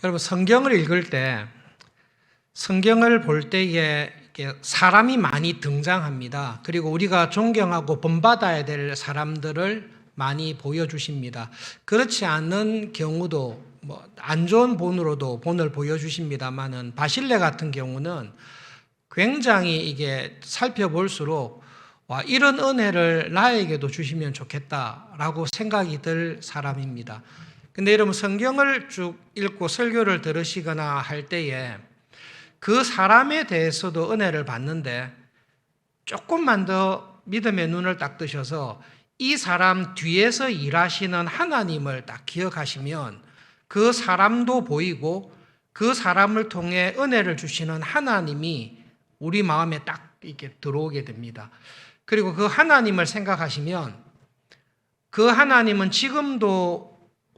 여러분, 성경을 읽을 때, 성경을 볼 때에 사람이 많이 등장합니다. 그리고 우리가 존경하고 본받아야 될 사람들을 많이 보여주십니다. 그렇지 않은 경우도 안 좋은 본으로도 본을 보여주십니다만은, 바실레 같은 경우는 굉장히 이게 살펴볼수록 와, 이런 은혜를 나에게도 주시면 좋겠다라고 생각이 들 사람입니다. 근데 여러분, 성경을 쭉 읽고 설교를 들으시거나 할 때에 그 사람에 대해서도 은혜를 받는데, 조금만 더 믿음의 눈을 딱 뜨셔서 이 사람 뒤에서 일하시는 하나님을 딱 기억하시면 그 사람도 보이고 그 사람을 통해 은혜를 주시는 하나님이 우리 마음에 딱 이렇게 들어오게 됩니다. 그리고 그 하나님을 생각하시면 그 하나님은 지금도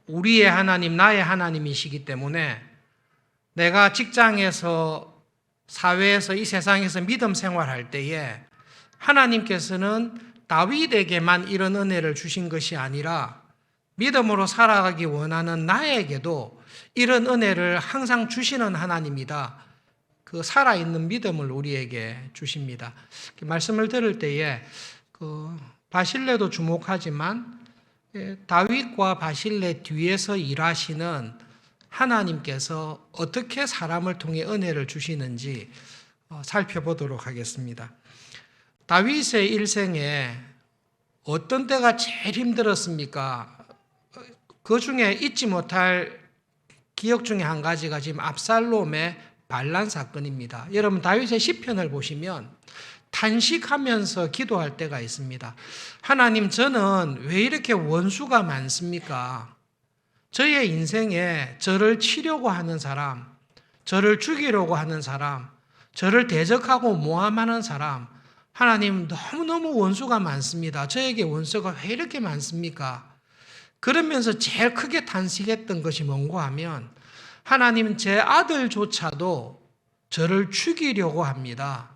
우리의 하나님, 나의 하나님이시기 때문에 내가 직장에서, 사회에서, 이 세상에서 믿음 생활할 때에 하나님께서는 다윗에게만 이런 은혜를 주신 것이 아니라 믿음으로 살아가기 원하는 나에게도 이런 은혜를 항상 주시는 하나님이다. 그 살아있는 믿음을 우리에게 주십니다. 말씀을 들을 때에 바실레도 주목하지만 다윗과 바실레 뒤에서 일하시는 하나님께서 어떻게 사람을 통해 은혜를 주시는지 살펴보도록 하겠습니다. 다윗의 일생에 어떤 때가 제일 힘들었습니까? 그 중에 잊지 못할 기억 중에 한 가지가 지금 압살롬의 반란 사건입니다. 여러분, 다윗의 시편을 보시면 탄식하면서 기도할 때가 있습니다. 하나님, 저는 왜 이렇게 원수가 많습니까? 저의 인생에 저를 치려고 하는 사람, 저를 죽이려고 하는 사람, 저를 대적하고 모함하는 사람, 하나님, 너무너무 원수가 많습니다. 저에게 원수가 왜 이렇게 많습니까? 그러면서 제일 크게 탄식했던 것이 뭔고 하면, 하나님, 제 아들조차도 저를 죽이려고 합니다.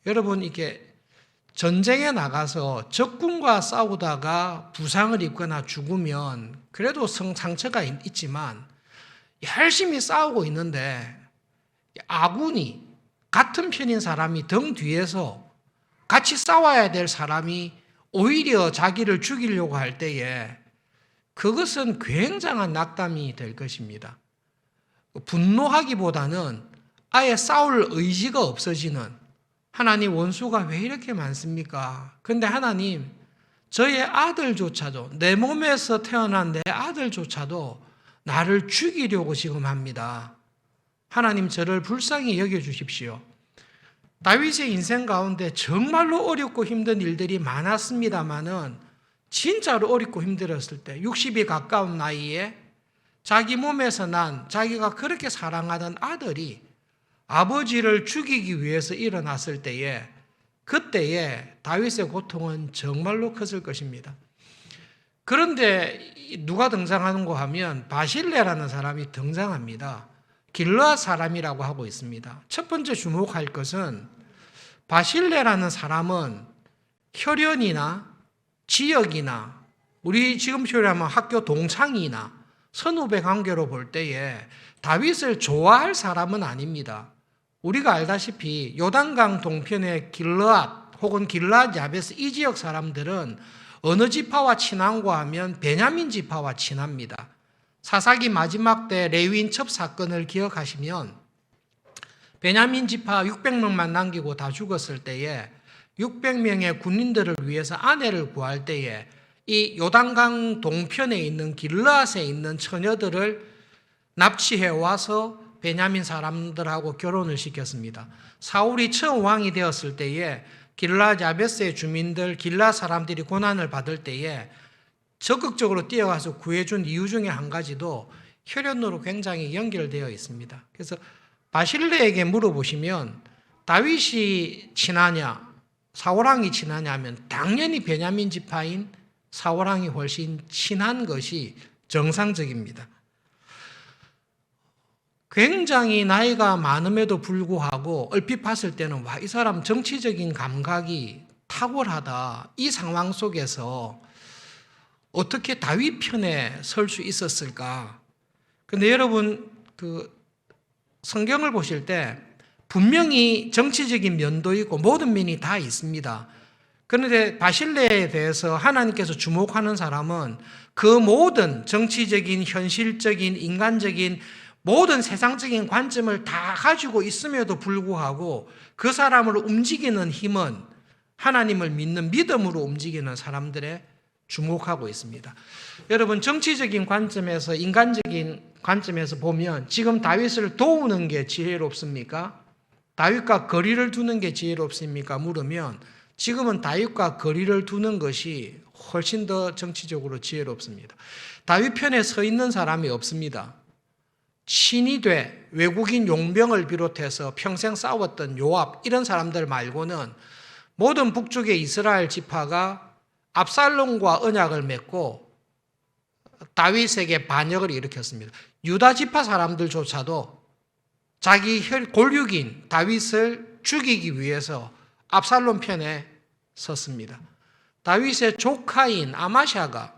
여러분, 이게 전쟁에 나가서 적군과 싸우다가 부상을 입거나 죽으면 그래도 상처가 있지만 열심히 싸우고 있는데 아군이, 같은 편인 사람이 등 뒤에서 같이 싸워야 될 사람이 오히려 자기를 죽이려고 할 때에 그것은 굉장한 낙담이 될 것입니다. 분노하기보다는 아예 싸울 의지가 없어지는, 하나님, 원수가 왜 이렇게 많습니까? 근데 하나님, 저의 아들조차도, 내 몸에서 태어난 내 아들조차도 나를 죽이려고 지금 합니다. 하나님, 저를 불쌍히 여겨주십시오. 다윗의 인생 가운데 정말로 어렵고 힘든 일들이 많았습니다마는 진짜로 어렵고 힘들었을 때 60이 가까운 나이에 자기 몸에서 난 자기가 그렇게 사랑하던 아들이 아버지를 죽이기 위해서 일어났을 때에, 그때에 다윗의 고통은 정말로 컸을 것입니다. 그런데 누가 등장하는가 하면 바실레라는 사람이 등장합니다. 길르앗 사람이라고 하고 있습니다. 첫 번째 주목할 것은 바실레라는 사람은 혈연이나 지역이나 우리 지금 표현하면 학교 동창이나 선후배 관계로 볼 때에 다윗을 좋아할 사람은 아닙니다. 우리가 알다시피 요단강 동편의 길르앗 혹은 길르앗 야베스 이 지역 사람들은 어느 지파와 친한가 하면 베냐민 지파와 친합니다. 사사기 마지막 때 레위인 첩 사건을 기억하시면 베냐민 지파 600명만 남기고 다 죽었을 때에 600명의 군인들을 위해서 아내를 구할 때에 이 요단강 동편에 있는 길르앗에 있는 처녀들을 납치해 와서 베냐민 사람들하고 결혼을 시켰습니다. 사울이 처음 왕이 되었을 때에 길르앗 야베스의 주민들, 길르앗 사람들이 고난을 받을 때에 적극적으로 뛰어가서 구해준 이유 중에 한 가지도 혈연으로 굉장히 연결되어 있습니다. 그래서 바실레에게 물어보시면 다윗이 친하냐, 사울왕이 친하냐 하면 당연히 베냐민 지파인 사울왕이 훨씬 친한 것이 정상적입니다. 굉장히 나이가 많음에도 불구하고 얼핏 봤을 때는 와, 이 사람 정치적인 감각이 탁월하다. 이 상황 속에서 어떻게 다윗 편에 설 수 있었을까? 근데 여러분, 그 성경을 보실 때 분명히 정치적인 면도 있고 모든 면이 다 있습니다. 그런데 바실레에 대해서 하나님께서 주목하는 사람은 그 모든 정치적인, 현실적인, 인간적인 모든 세상적인 관점을 다 가지고 있음에도 불구하고 그 사람을 움직이는 힘은 하나님을 믿는 믿음으로 움직이는 사람들의 주목하고 있습니다. 여러분, 정치적인 관점에서, 인간적인 관점에서 보면 지금 다윗을 도우는 게 지혜롭습니까? 다윗과 거리를 두는 게 지혜롭습니까? 물으면 지금은 다윗과 거리를 두는 것이 훨씬 더 정치적으로 지혜롭습니다. 다윗 편에 서 있는 사람이 없습니다. 신이 돼 외국인 용병을 비롯해서 평생 싸웠던 요압 이런 사람들 말고는 모든 북쪽의 이스라엘 지파가 압살롬과 언약을 맺고 다윗에게 반역을 일으켰습니다. 유다 지파 사람들조차도 자기 골육인 다윗을 죽이기 위해서 압살롬 편에 섰습니다. 다윗의 조카인 아마샤가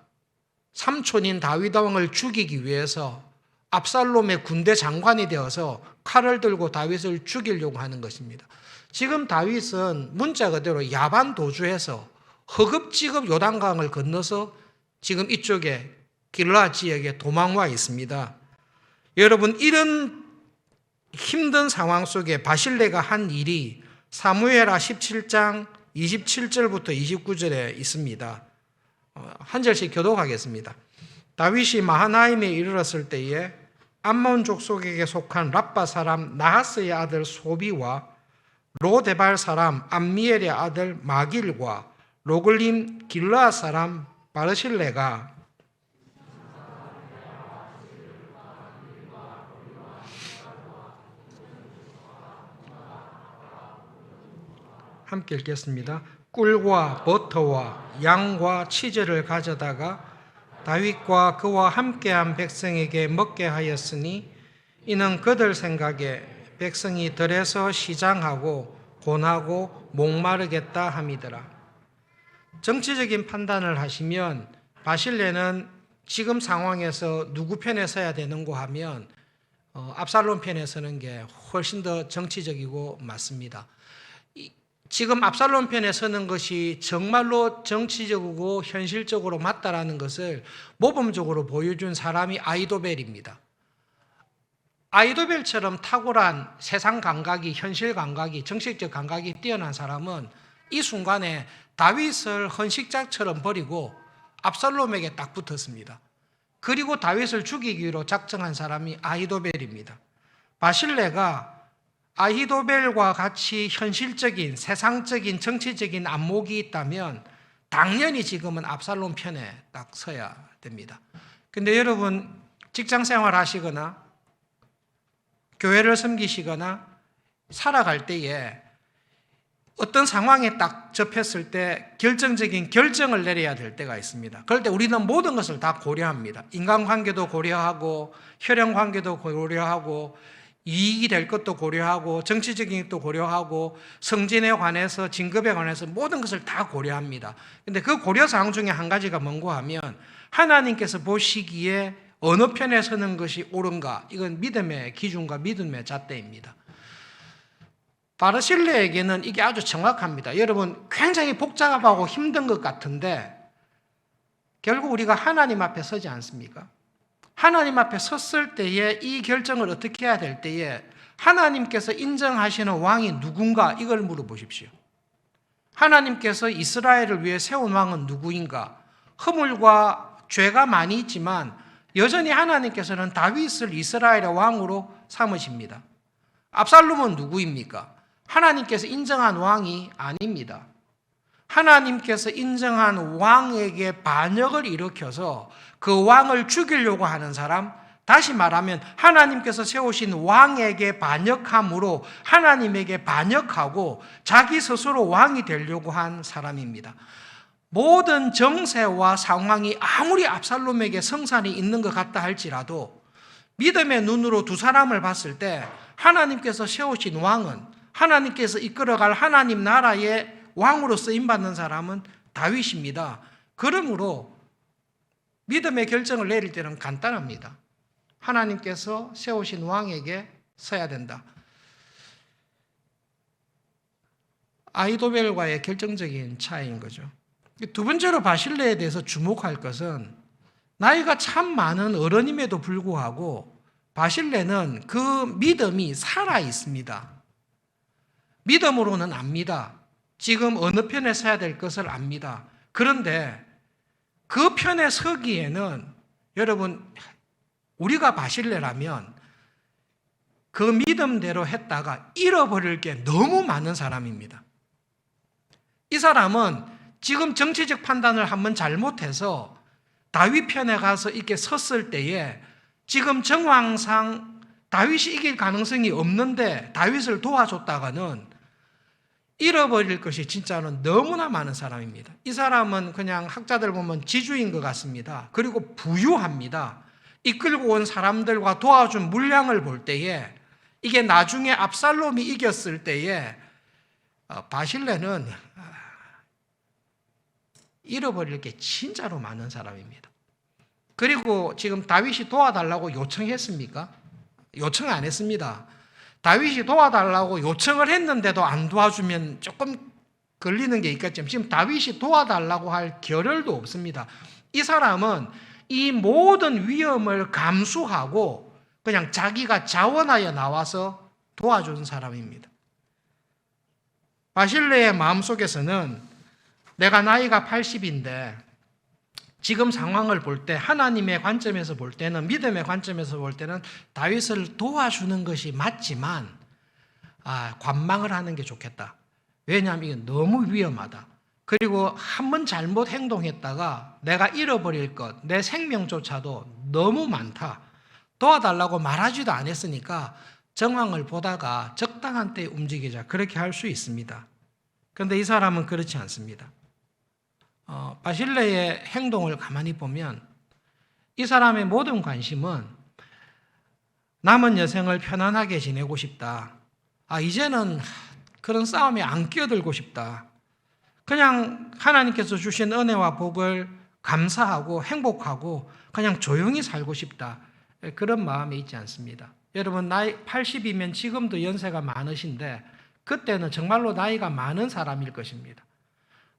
삼촌인 다윗 왕을 죽이기 위해서 압살롬의 군대 장관이 되어서 칼을 들고 다윗을 죽이려고 하는 것입니다. 지금 다윗은 문자 그대로 야반 도주해서 허겁지겁 요단강을 건너서 지금 이쪽에 길라 지역에 도망와 있습니다. 여러분, 이런 힘든 상황 속에 바실레가 한 일이 사무엘하 17장 27절부터 29절에 있습니다. 한 절씩 교독하겠습니다. 다윗이 마하나임에 이르렀을 때에 암몬 족속에게 속한 랍바 사람 나하스의 아들 소비와 로데발 사람 암미엘의 아들 마길과 로글림 길르앗 사람 바르실레가 함께 읽겠습니다. 꿀과 버터와 양과 치즈를 가져다가 다윗과 그와 함께한 백성에게 먹게 하였으니 이는 그들 생각에 백성이 들에서 시장하고 곤하고 목마르겠다 함이더라. 정치적인 판단을 하시면 바실레는 지금 상황에서 누구 편에 서야 되는고 하면 압살롬 편에 서는 게 훨씬 더 정치적이고 맞습니다. 지금 압살롬 편에 서는 것이 정말로 정치적이고 현실적으로 맞다라는 것을 모범적으로 보여준 사람이 아히도벨입니다. 아히도벨처럼 탁월한 세상 감각이, 현실 감각이, 정치적 감각이 뛰어난 사람은 이 순간에 다윗을 헌식자처럼 버리고 압살롬에게 딱 붙었습니다. 그리고 다윗을 죽이기 위로 작정한 사람이 아히도벨입니다. 바실레가 아히도벨과 같이 현실적인, 세상적인, 정치적인 안목이 있다면 당연히 지금은 압살롬 편에 딱 서야 됩니다. 근데 여러분, 직장 생활 하시거나 교회를 섬기시거나 살아갈 때에 어떤 상황에 딱 접했을 때 결정적인 결정을 내려야 될 때가 있습니다. 그럴 때 우리는 모든 것을 다 고려합니다. 인간관계도 고려하고 혈연관계도 고려하고 이익이 될 것도 고려하고 정치적인 것도 고려하고 성진에 관해서 진급에 관해서 모든 것을 다 고려합니다. 그런데 그 고려사항 중에 한 가지가 뭔고 하면 하나님께서 보시기에 어느 편에 서는 것이 옳은가, 이건 믿음의 기준과 믿음의 잣대입니다. 바르실레에게는 이게 아주 정확합니다. 여러분, 굉장히 복잡하고 힘든 것 같은데 결국 우리가 하나님 앞에 서지 않습니까? 하나님 앞에 섰을 때에 이 결정을 어떻게 해야 될 때에 하나님께서 인정하시는 왕이 누군가, 이걸 물어보십시오. 하나님께서 이스라엘을 위해 세운 왕은 누구인가? 허물과 죄가 많이 있지만 여전히 하나님께서는 다윗을 이스라엘의 왕으로 삼으십니다. 압살롬은 누구입니까? 하나님께서 인정한 왕이 아닙니다. 하나님께서 인정한 왕에게 반역을 일으켜서 그 왕을 죽이려고 하는 사람, 다시 말하면 하나님께서 세우신 왕에게 반역함으로 하나님에게 반역하고 자기 스스로 왕이 되려고 한 사람입니다. 모든 정세와 상황이 아무리 압살롬에게 성산이 있는 것 같다 할지라도 믿음의 눈으로 두 사람을 봤을 때 하나님께서 세우신 왕은, 하나님께서 이끌어갈 하나님 나라의 왕으로 쓰임받는 사람은 다윗입니다. 그러므로 믿음의 결정을 내릴 때는 간단합니다. 하나님께서 세우신 왕에게 서야 된다. 아히도벨과의 결정적인 차이인 거죠. 두 번째로 바실레에 대해서 주목할 것은 나이가 참 많은 어른임에도 불구하고 바실레는 그 믿음이 살아 있습니다. 믿음으로는 압니다. 지금 어느 편에 서야 될 것을 압니다. 그런데 그 편에 서기에는 여러분, 우리가 바실레라면 그 믿음대로 했다가 잃어버릴 게 너무 많은 사람입니다. 이 사람은 지금 정치적 판단을 한번 잘못해서 다윗 편에 가서 이렇게 섰을 때에 지금 정황상 다윗이 이길 가능성이 없는데 다윗을 도와줬다가는 잃어버릴 것이 진짜는 너무나 많은 사람입니다. 이 사람은 그냥 학자들 보면 지주인 것 같습니다. 그리고 부유합니다. 이끌고 온 사람들과 도와준 물량을 볼 때에 이게 나중에 압살롬이 이겼을 때에 바실레는 잃어버릴 게 진짜로 많은 사람입니다. 그리고 지금 다윗이 도와달라고 요청했습니까? 요청 안 했습니다. 다윗이 도와달라고 요청을 했는데도 안 도와주면 조금 걸리는 게 있겠지만 지금 다윗이 도와달라고 할 겨를도 없습니다. 이 사람은 이 모든 위험을 감수하고 그냥 자기가 자원하여 나와서 도와준 사람입니다. 바실레의 마음속에서는 내가 나이가 80인데 지금 상황을 볼 때 하나님의 관점에서 볼 때는 믿음의 관점에서 볼 때는 다윗을 도와주는 것이 맞지만 관망을 하는 게 좋겠다. 왜냐하면 이게 너무 위험하다. 그리고 한 번 잘못 행동했다가 내가 잃어버릴 것, 내 생명조차도 너무 많다. 도와달라고 말하지도 않았으니까 정황을 보다가 적당한 때에 움직이자. 그렇게 할 수 있습니다. 그런데 이 사람은 그렇지 않습니다. 바실레의 행동을 가만히 보면 이 사람의 모든 관심은 남은 여생을 편안하게 지내고 싶다. 이제는 그런 싸움에 안 끼어들고 싶다. 그냥 하나님께서 주신 은혜와 복을 감사하고 행복하고 그냥 조용히 살고 싶다. 그런 마음이 있지 않습니다. 여러분, 나이 80이면 지금도 연세가 많으신데 그때는 정말로 나이가 많은 사람일 것입니다.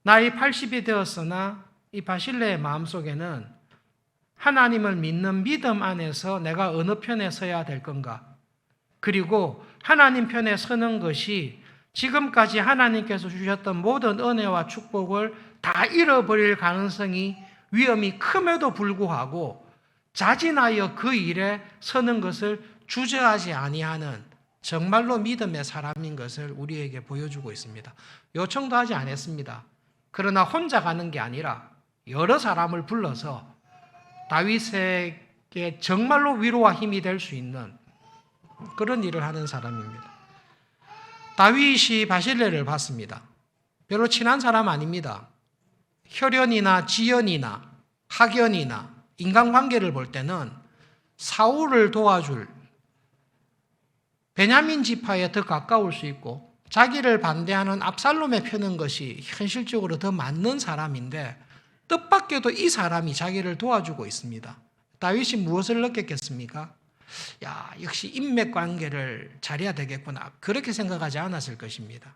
나이 80이 되었으나 이 바실레의 마음속에는 하나님을 믿는 믿음 안에서 내가 어느 편에 서야 될 건가? 그리고 하나님 편에 서는 것이 지금까지 하나님께서 주셨던 모든 은혜와 축복을 다 잃어버릴 가능성이 위험이 큼에도 불구하고 자진하여 그 일에 서는 것을 주저하지 아니하는 정말로 믿음의 사람인 것을 우리에게 보여주고 있습니다. 요청도 하지 않았습니다. 그러나 혼자 가는 게 아니라 여러 사람을 불러서 다윗에게 정말로 위로와 힘이 될 수 있는 그런 일을 하는 사람입니다. 다윗이 바실레를 봤습니다. 별로 친한 사람 아닙니다. 혈연이나 지연이나 학연이나 인간관계를 볼 때는 사울을 도와줄 베냐민 지파에 더 가까울 수 있고 자기를 반대하는 압살롬에 펴는 것이 현실적으로 더 맞는 사람인데 뜻밖에도 이 사람이 자기를 도와주고 있습니다. 다윗이 무엇을 느꼈겠습니까? 역시 인맥관계를 잘해야 되겠구나. 그렇게 생각하지 않았을 것입니다.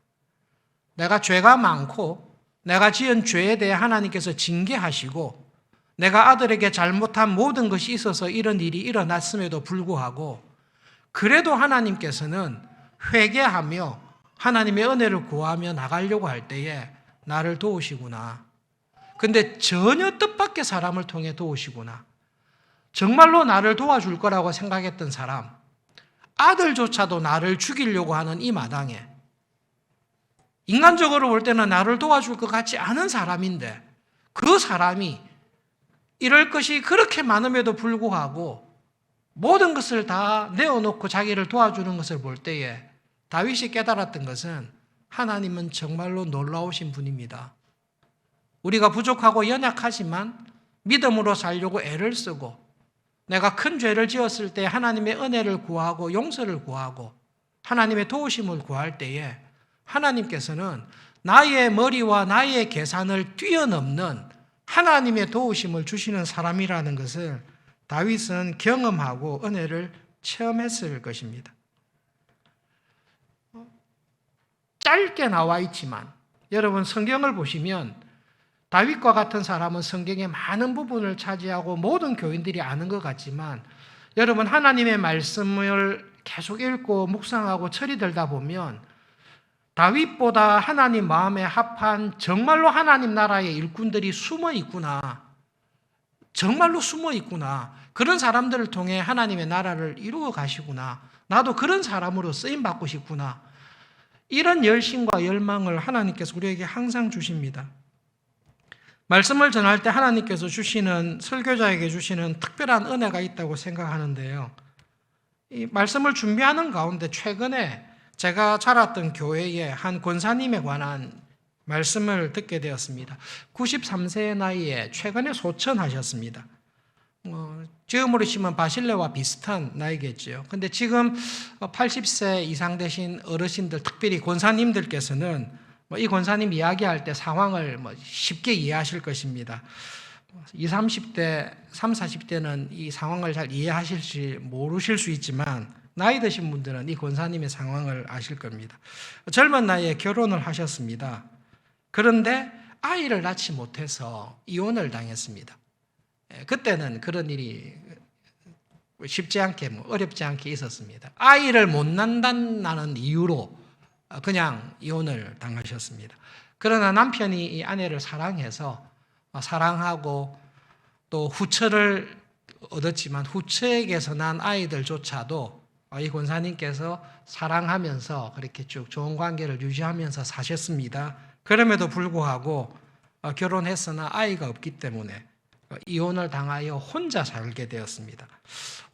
내가 죄가 많고 내가 지은 죄에 대해 하나님께서 징계하시고 내가 아들에게 잘못한 모든 것이 있어서 이런 일이 일어났음에도 불구하고 그래도 하나님께서는 회개하며 하나님의 은혜를 구하며 나가려고 할 때에 나를 도우시구나. 근데 전혀 뜻밖의 사람을 통해 도우시구나. 정말로 나를 도와줄 거라고 생각했던 사람, 아들조차도 나를 죽이려고 하는 이 마당에 인간적으로 볼 때는 나를 도와줄 것 같지 않은 사람인데 그 사람이 이럴 것이 그렇게 많음에도 불구하고 모든 것을 다 내어놓고 자기를 도와주는 것을 볼 때에 다윗이 깨달았던 것은 하나님은 정말로 놀라우신 분입니다. 우리가 부족하고 연약하지만 믿음으로 살려고 애를 쓰고 내가 큰 죄를 지었을 때 하나님의 은혜를 구하고 용서를 구하고 하나님의 도우심을 구할 때에 하나님께서는 나의 머리와 나의 계산을 뛰어넘는 하나님의 도우심을 주시는 사람이라는 것을 다윗은 경험하고 은혜를 체험했을 것입니다. 짧게 나와 있지만 여러분 성경을 보시면 다윗과 같은 사람은 성경의 많은 부분을 차지하고 모든 교인들이 아는 것 같지만 여러분 하나님의 말씀을 계속 읽고 묵상하고 철이 들다 보면 다윗보다 하나님 마음에 합한 정말로 하나님 나라의 일꾼들이 숨어 있구나. 정말로 숨어 있구나. 그런 사람들을 통해 하나님의 나라를 이루어 가시구나. 나도 그런 사람으로 쓰임 받고 싶구나. 이런 열심과 열망을 하나님께서 우리에게 항상 주십니다. 말씀을 전할 때 하나님께서 주시는, 설교자에게 주시는 특별한 은혜가 있다고 생각하는데요. 이 말씀을 준비하는 가운데 최근에 제가 자랐던 교회의 한 권사님에 관한 말씀을 듣게 되었습니다. 93세의 나이에 최근에 소천하셨습니다. 지금으로 치면 바실레와 비슷한 나이겠죠. 근데 지금 80세 이상 되신 어르신들, 특별히 권사님들께서는 이 권사님 이야기할 때 상황을 쉽게 이해하실 것입니다. 20, 30대, 30, 40대는 이 상황을 잘 이해하실지 모르실 수 있지만 나이 드신 분들은 이 권사님의 상황을 아실 겁니다. 젊은 나이에 결혼을 하셨습니다. 그런데 아이를 낳지 못해서 이혼을 당했습니다. 그때는 그런 일이 쉽지 않게, 어렵지 않게 있었습니다. 아이를 못 낳는다는 이유로 그냥 이혼을 당하셨습니다. 그러나 남편이 이 아내를 사랑해서 사랑하고 또 후처를 얻었지만 후처에게서 난 아이들조차도 이 권사님께서 사랑하면서 그렇게 쭉 좋은 관계를 유지하면서 사셨습니다. 그럼에도 불구하고 결혼했으나 아이가 없기 때문에 이혼을 당하여 혼자 살게 되었습니다.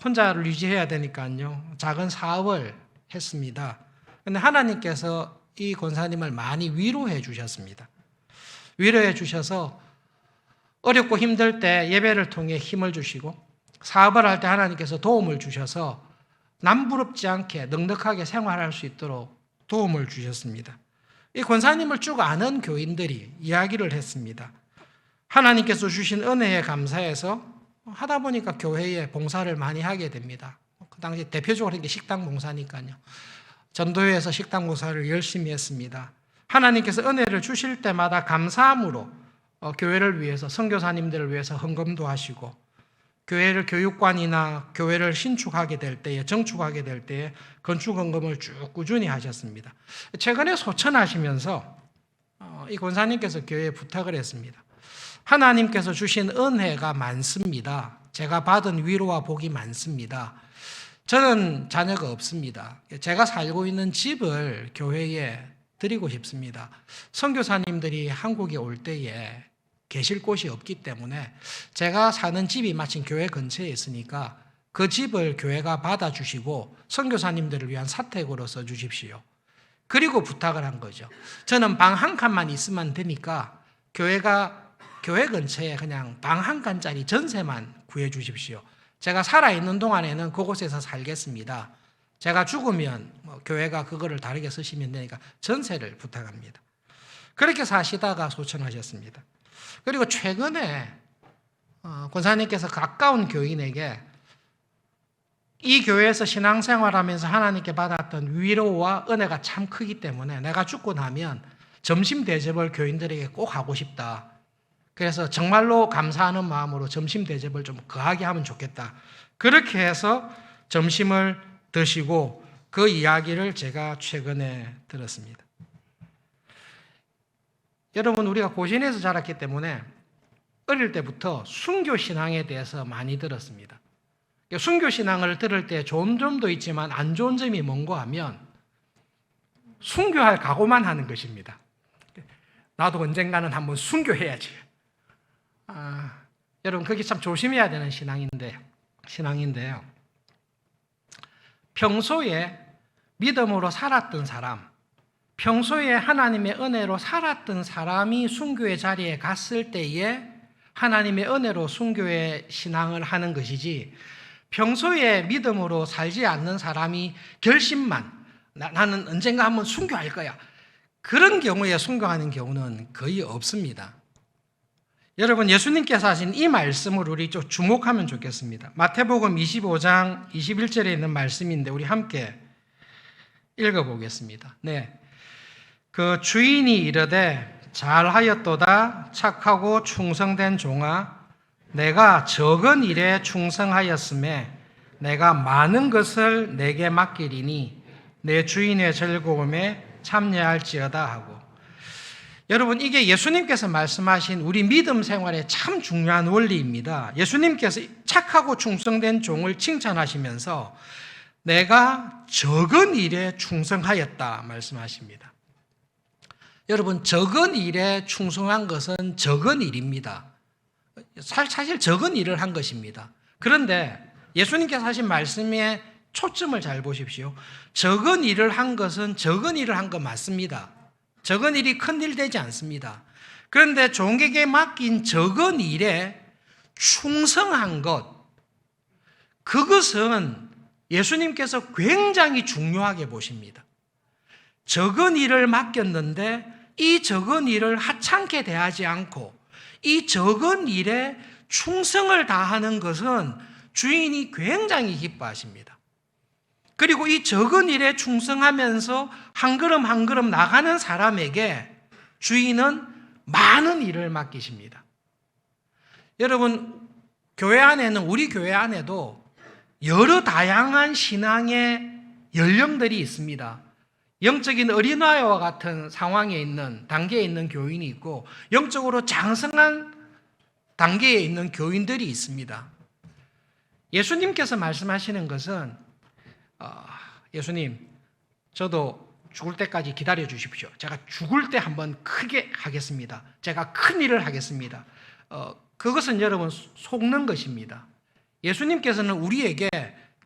혼자를 유지해야 되니까요. 작은 사업을 했습니다. 그런데 하나님께서 이 권사님을 많이 위로해 주셨습니다. 위로해 주셔서 어렵고 힘들 때 예배를 통해 힘을 주시고 사업을 할 때 하나님께서 도움을 주셔서 남부럽지 않게 넉넉하게 생활할 수 있도록 도움을 주셨습니다. 이 권사님을 쭉 아는 교인들이 이야기를 했습니다. 하나님께서 주신 은혜에 감사해서 하다 보니까 교회에 봉사를 많이 하게 됩니다. 그 당시 대표적으로 식당 봉사니까요. 전도회에서 식당 봉사를 열심히 했습니다. 하나님께서 은혜를 주실 때마다 감사함으로 교회를 위해서, 선교사님들을 위해서 헌금도 하시고 교회를 교육관이나 교회를 신축하게 될 때에, 정축하게 될 때에 건축 헌금을 쭉 꾸준히 하셨습니다. 최근에 소천하시면서 이 권사님께서 교회에 부탁을 했습니다. 하나님께서 주신 은혜가 많습니다. 제가 받은 위로와 복이 많습니다. 저는 자녀가 없습니다. 제가 살고 있는 집을 교회에 드리고 싶습니다. 선교사님들이 한국에 올 때에 계실 곳이 없기 때문에 제가 사는 집이 마침 교회 근처에 있으니까 그 집을 교회가 받아주시고 선교사님들을 위한 사택으로 써주십시오. 그리고 부탁을 한 거죠. 저는 방 한 칸만 있으면 되니까 교회가 교회 근처에 그냥 방 한 칸짜리 전세만 구해주십시오. 제가 살아있는 동안에는 그곳에서 살겠습니다. 제가 죽으면 교회가 그거를 다르게 쓰시면 되니까 전세를 부탁합니다. 그렇게 사시다가 소천하셨습니다. 그리고 최근에 권사님께서 가까운 교인에게 이 교회에서 신앙생활하면서 하나님께 받았던 위로와 은혜가 참 크기 때문에 내가 죽고 나면 점심 대접을 교인들에게 꼭 하고 싶다. 그래서 정말로 감사하는 마음으로 점심 대접을 좀 거하게 하면 좋겠다. 그렇게 해서 점심을 드시고 그 이야기를 제가 최근에 들었습니다. 여러분, 우리가 고신에서 자랐기 때문에 어릴 때부터 순교신앙에 대해서 많이 들었습니다. 순교신앙을 들을 때 좋은 점도 있지만 안 좋은 점이 뭔가 하면 순교할 각오만 하는 것입니다. 나도 언젠가는 한번 순교해야지. 여러분, 그게 참 조심해야 되는 신앙인데요. 평소에 믿음으로 살았던 사람, 평소에 하나님의 은혜로 살았던 사람이 순교의 자리에 갔을 때에 하나님의 은혜로 순교의 신앙을 하는 것이지, 평소에 믿음으로 살지 않는 사람이 결심만 나는 언젠가 한번 순교할 거야, 그런 경우에 순교하는 경우는 거의 없습니다. 여러분, 예수님께서 하신 이 말씀을 우리 좀 주목하면 좋겠습니다. 마태복음 25장 21절에 있는 말씀인데 우리 함께 읽어보겠습니다. 네. 그 주인이 이르되 잘하였도다 착하고 충성된 종아, 내가 적은 일에 충성하였음에 내가 많은 것을 내게 맡기리니 내 주인의 즐거움에 참여할지어다 하고. 여러분, 이게 예수님께서 말씀하신 우리 믿음 생활에 참 중요한 원리입니다. 예수님께서 착하고 충성된 종을 칭찬하시면서 내가 적은 일에 충성하였다 말씀하십니다. 여러분, 적은 일에 충성한 것은 적은 일입니다. 사실 적은 일을 한 것입니다. 그런데 예수님께서 하신 말씀에 초점을 잘 보십시오. 적은 일을 한 것은 적은 일을 한 것 맞습니다. 적은 일이 큰일 되지 않습니다. 그런데 종에게 맡긴 적은 일에 충성한 것, 그것은 예수님께서 굉장히 중요하게 보십니다. 적은 일을 맡겼는데 이 적은 일을 하찮게 대하지 않고 이 적은 일에 충성을 다하는 것은 주인이 굉장히 기뻐하십니다. 그리고 이 적은 일에 충성하면서 한 걸음 한 걸음 나가는 사람에게 주인은 많은 일을 맡기십니다. 여러분, 교회 안에는, 우리 교회 안에도 여러 다양한 신앙의 연령들이 있습니다. 영적인 어린아이와 같은 상황에 있는, 단계에 있는 교인이 있고 영적으로 장성한 단계에 있는 교인들이 있습니다. 예수님께서 말씀하시는 것은 예수님, 저도 죽을 때까지 기다려 주십시오. 제가 죽을 때 한번 크게 하겠습니다. 제가 큰 일을 하겠습니다. 그것은 여러분 속는 것입니다. 예수님께서는 우리에게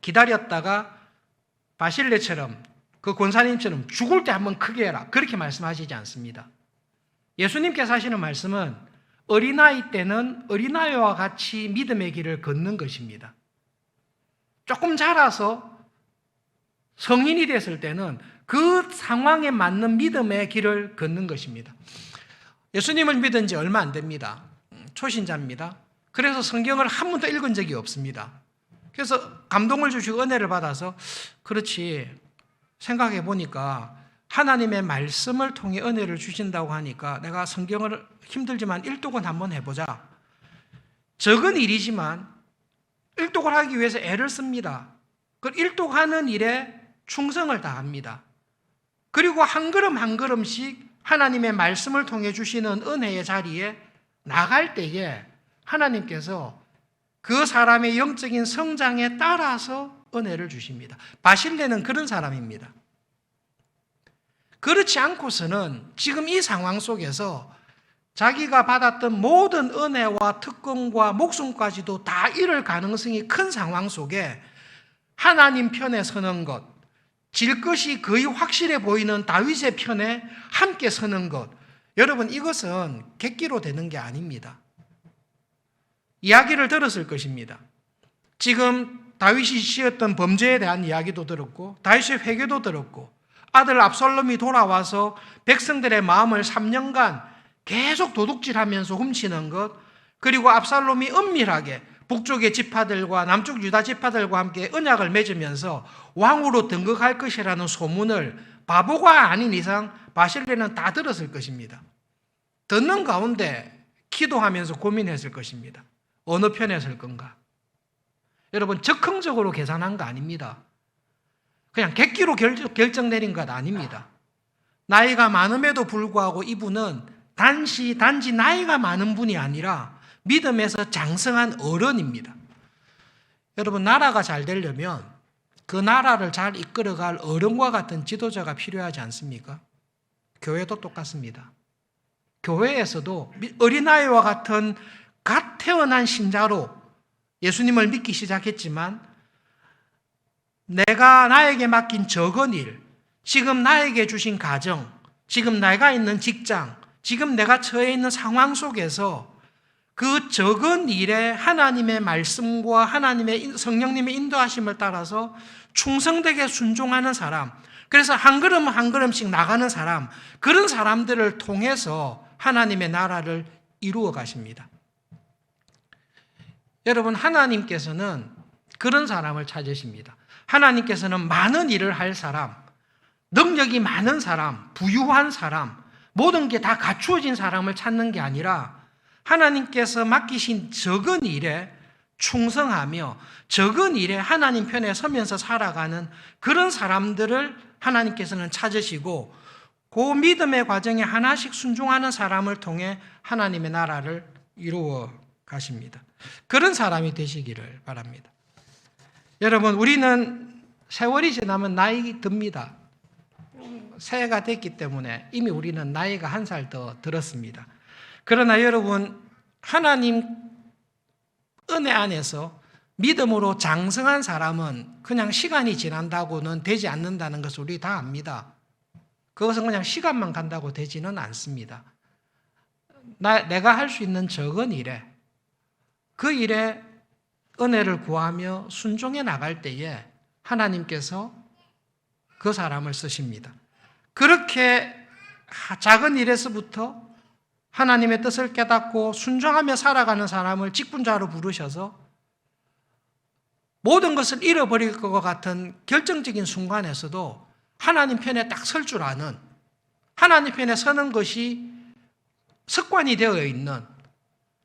기다렸다가 바실레처럼 그 권사님처럼 죽을 때 한번 크게 해라, 그렇게 말씀하시지 않습니다. 예수님께서 하시는 말씀은 어린아이 때는 어린아이와 같이 믿음의 길을 걷는 것입니다. 조금 자라서 성인이 됐을 때는 그 상황에 맞는 믿음의 길을 걷는 것입니다. 예수님을 믿은 지 얼마 안 됩니다. 초신자입니다. 그래서 성경을 한 번도 읽은 적이 없습니다. 그래서 감동을 주시고 은혜를 받아서 그렇지, 생각해 보니까 하나님의 말씀을 통해 은혜를 주신다고 하니까 내가 성경을 힘들지만 일독은 한번 해보자. 적은 일이지만 일독을 하기 위해서 애를 씁니다. 그 일독하는 일에 충성을 다합니다. 그리고 한 걸음 한 걸음씩 하나님의 말씀을 통해 주시는 은혜의 자리에 나갈 때에 하나님께서 그 사람의 영적인 성장에 따라서 은혜를 주십니다. 바실레는 그런 사람입니다. 그렇지 않고서는 지금 이 상황 속에서 자기가 받았던 모든 은혜와 특권과 목숨까지도 다 잃을 가능성이 큰 상황 속에 하나님 편에 서는 것, 질 것이 거의 확실해 보이는 다윗의 편에 함께 서는 것, 여러분, 이것은 객기로 되는 게 아닙니다. 이야기를 들었을 것입니다. 지금 다윗이 지었던 범죄에 대한 이야기도 들었고 다윗의 회개도 들었고 아들 압살롬이 돌아와서 백성들의 마음을 3년간 계속 도둑질하면서 훔치는 것, 그리고 압살롬이 은밀하게 북쪽의 지파들과 남쪽 유다 지파들과 함께 언약을 맺으면서 왕으로 등극할 것이라는 소문을 바보가 아닌 이상 바실레는 다 들었을 것입니다. 듣는 가운데 기도하면서 고민했을 것입니다. 어느 편에 설 건가? 여러분, 적극적으로 계산한 거 아닙니다. 그냥 객기로 결정 내린 것 아닙니다. 나이가 많음에도 불구하고 이분은 단지 나이가 많은 분이 아니라 믿음에서 장성한 어른입니다. 여러분, 나라가 잘 되려면 그 나라를 잘 이끌어갈 어른과 같은 지도자가 필요하지 않습니까? 교회도 똑같습니다. 교회에서도 어린아이와 같은 갓 태어난 신자로 예수님을 믿기 시작했지만 내가 나에게 맡긴 적은 일, 지금 나에게 주신 가정, 지금 내가 있는 직장, 지금 내가 처해 있는 상황 속에서 그 적은 일에 하나님의 말씀과 하나님의 성령님의 인도하심을 따라서 충성되게 순종하는 사람, 그래서 한 걸음 한 걸음씩 나가는 사람, 그런 사람들을 통해서 하나님의 나라를 이루어 가십니다. 여러분, 하나님께서는 그런 사람을 찾으십니다. 하나님께서는 많은 일을 할 사람, 능력이 많은 사람, 부유한 사람, 모든 게 다 갖추어진 사람을 찾는 게 아니라 하나님께서 맡기신 적은 일에 충성하며 적은 일에 하나님 편에 서면서 살아가는 그런 사람들을 하나님께서는 찾으시고 그 믿음의 과정에 하나씩 순종하는 사람을 통해 하나님의 나라를 이루어 가십니다. 그런 사람이 되시기를 바랍니다. 여러분, 우리는 세월이 지나면 나이 듭니다. 새해가 됐기 때문에 이미 우리는 나이가 한 살 더 들었습니다. 그러나 여러분, 하나님 은혜 안에서 믿음으로 장성한 사람은 그냥 시간이 지난다고는 되지 않는다는 것을 우리 다 압니다. 그것은 그냥 시간만 간다고 되지는 않습니다. 내가 할 수 있는 적은 일에, 그 일에 은혜를 구하며 순종해 나갈 때에 하나님께서 그 사람을 쓰십니다. 그렇게 작은 일에서부터 하나님의 뜻을 깨닫고 순종하며 살아가는 사람을 직분자로 부르셔서 모든 것을 잃어버릴 것 같은 결정적인 순간에서도 하나님 편에 딱 설 줄 아는, 하나님 편에 서는 것이 습관이 되어 있는,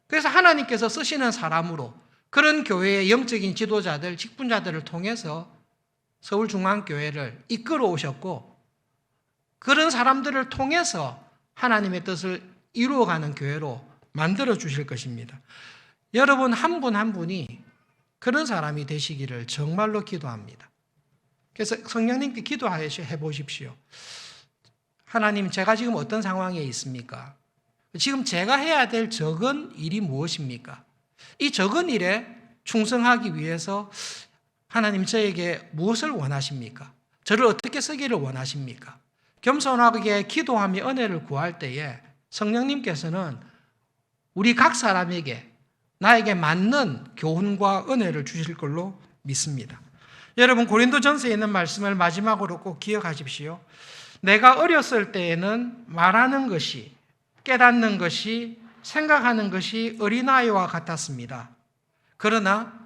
그래서 하나님께서 쓰시는 사람으로 그런 교회의 영적인 지도자들, 직분자들을 통해서 서울중앙교회를 이끌어 오셨고 그런 사람들을 통해서 하나님의 뜻을 이루어가는 교회로 만들어 주실 것입니다. 여러분 한 분 한 분이 그런 사람이 되시기를 정말로 기도합니다. 그래서 성령님께 기도해 보십시오. 하나님, 제가 지금 어떤 상황에 있습니까? 지금 제가 해야 될 적은 일이 무엇입니까? 이 적은 일에 충성하기 위해서 하나님 저에게 무엇을 원하십니까? 저를 어떻게 쓰기를 원하십니까? 겸손하게 기도하며 은혜를 구할 때에 성령님께서는 우리 각 사람에게 나에게 맞는 교훈과 은혜를 주실 걸로 믿습니다. 여러분, 고린도전서에 있는 말씀을 마지막으로 꼭 기억하십시오. 내가 어렸을 때에는 말하는 것이, 깨닫는 것이, 생각하는 것이 어린아이와 같았습니다. 그러나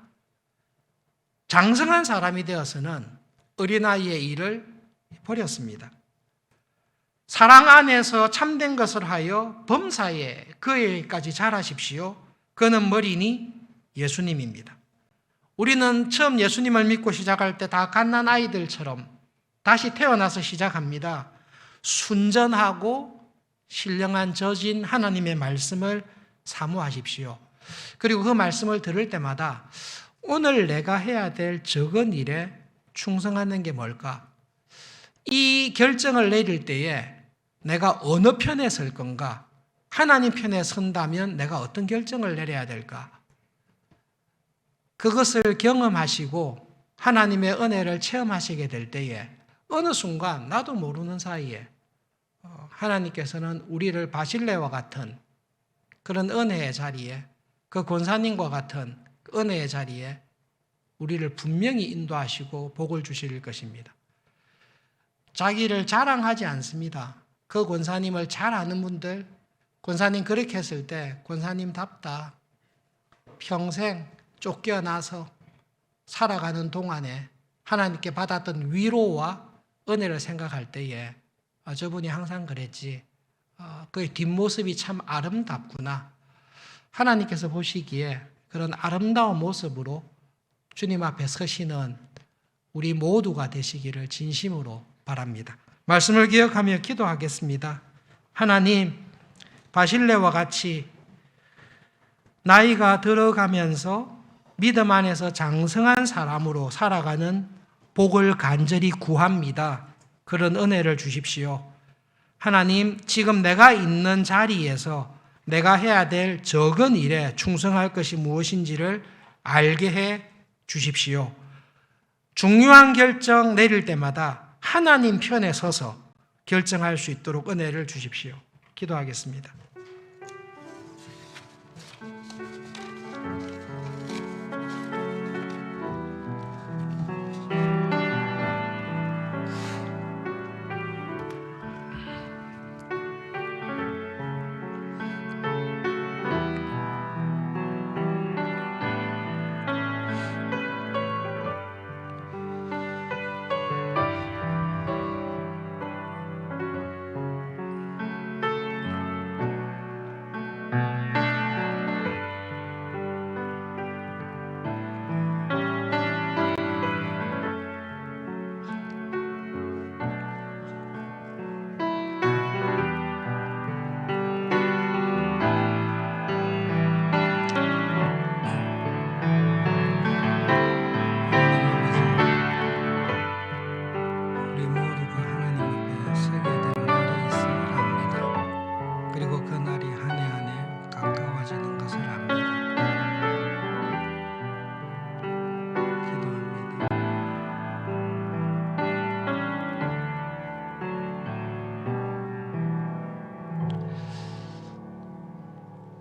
장성한 사람이 되어서는 어린아이의 일을 버렸습니다. 사랑 안에서 참된 것을 하여 범사에 그에게까지 자라십시오. 그는 머리니 예수님입니다. 우리는 처음 예수님을 믿고 시작할 때 다 갓난 아이들처럼 다시 태어나서 시작합니다. 순전하고 신령한 저진 하나님의 말씀을 사모하십시오. 그리고 그 말씀을 들을 때마다 오늘 내가 해야 될 적은 일에 충성하는 게 뭘까? 이 결정을 내릴 때에 내가 어느 편에 설 건가? 하나님 편에 선다면 내가 어떤 결정을 내려야 될까? 그것을 경험하시고 하나님의 은혜를 체험하시게 될 때에 어느 순간 나도 모르는 사이에 하나님께서는 우리를 바실레와 같은 그런 은혜의 자리에, 그 권사님과 같은 은혜의 자리에 우리를 분명히 인도하시고 복을 주실 것입니다. 자기를 자랑하지 않습니다. 그 권사님을 잘 아는 분들, 권사님 그렇게 했을 때 권사님답다. 평생 쫓겨나서 살아가는 동안에 하나님께 받았던 위로와 은혜를 생각할 때에 저분이 항상 그랬지. 그의 뒷모습이 참 아름답구나. 하나님께서 보시기에 그런 아름다운 모습으로 주님 앞에 서시는 우리 모두가 되시기를 진심으로 바랍니다. 말씀을 기억하며 기도하겠습니다. 하나님, 바실레와 같이 나이가 들어가면서 믿음 안에서 장성한 사람으로 살아가는 복을 간절히 구합니다. 그런 은혜를 주십시오. 하나님, 지금 내가 있는 자리에서 내가 해야 될 적은 일에 충성할 것이 무엇인지를 알게 해 주십시오. 중요한 결정 내릴 때마다 하나님 편에 서서 결정할 수 있도록 은혜를 주십시오. 기도하겠습니다.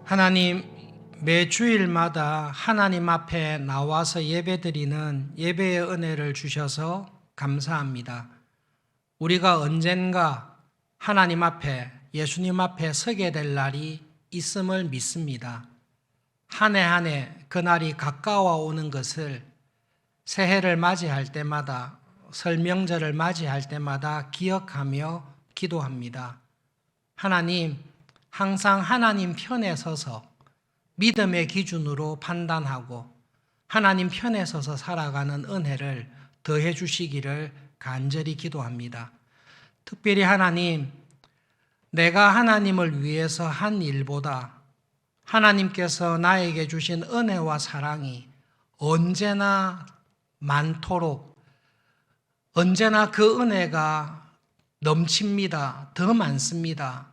하나님, 매 주일마다 하나님 앞에 나와서 예배드리는 예배의 은혜를 주셔서 감사합니다. 우리가 언젠가 하나님 앞에, 예수님 앞에 서게 될 날이 있음을 믿습니다. 한 해 한 해 그날이 가까워 오는 것을 새해를 맞이할 때마다, 설 명절을 맞이할 때마다 기억하며 기도합니다. 하나님, 항상 하나님 편에 서서 믿음의 기준으로 판단하고 하나님 편에 서서 살아가는 은혜를 더해 주시기를 간절히 기도합니다. 특별히 하나님, 내가 하나님을 위해서 한 일보다 하나님께서 나에게 주신 은혜와 사랑이 언제나 많도록, 언제나 그 은혜가 넘칩니다. 더 많습니다.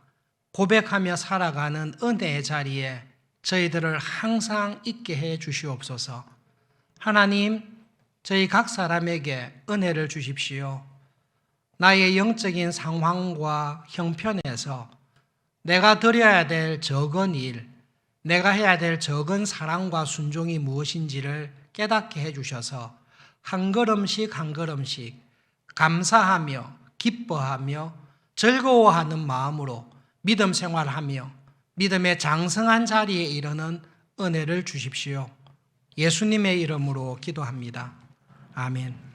고백하며 살아가는 은혜의 자리에 저희들을 항상 있게 해 주시옵소서. 하나님, 저희 각 사람에게 은혜를 주십시오. 나의 영적인 상황과 형편에서 내가 드려야 될 적은 일, 내가 해야 될 적은 사랑과 순종이 무엇인지를 깨닫게 해 주셔서 한 걸음씩 한 걸음씩 감사하며 기뻐하며 즐거워하는 마음으로 믿음 생활하며 믿음의 장성한 자리에 이르는 은혜를 주십시오. 예수님의 이름으로 기도합니다. 아멘.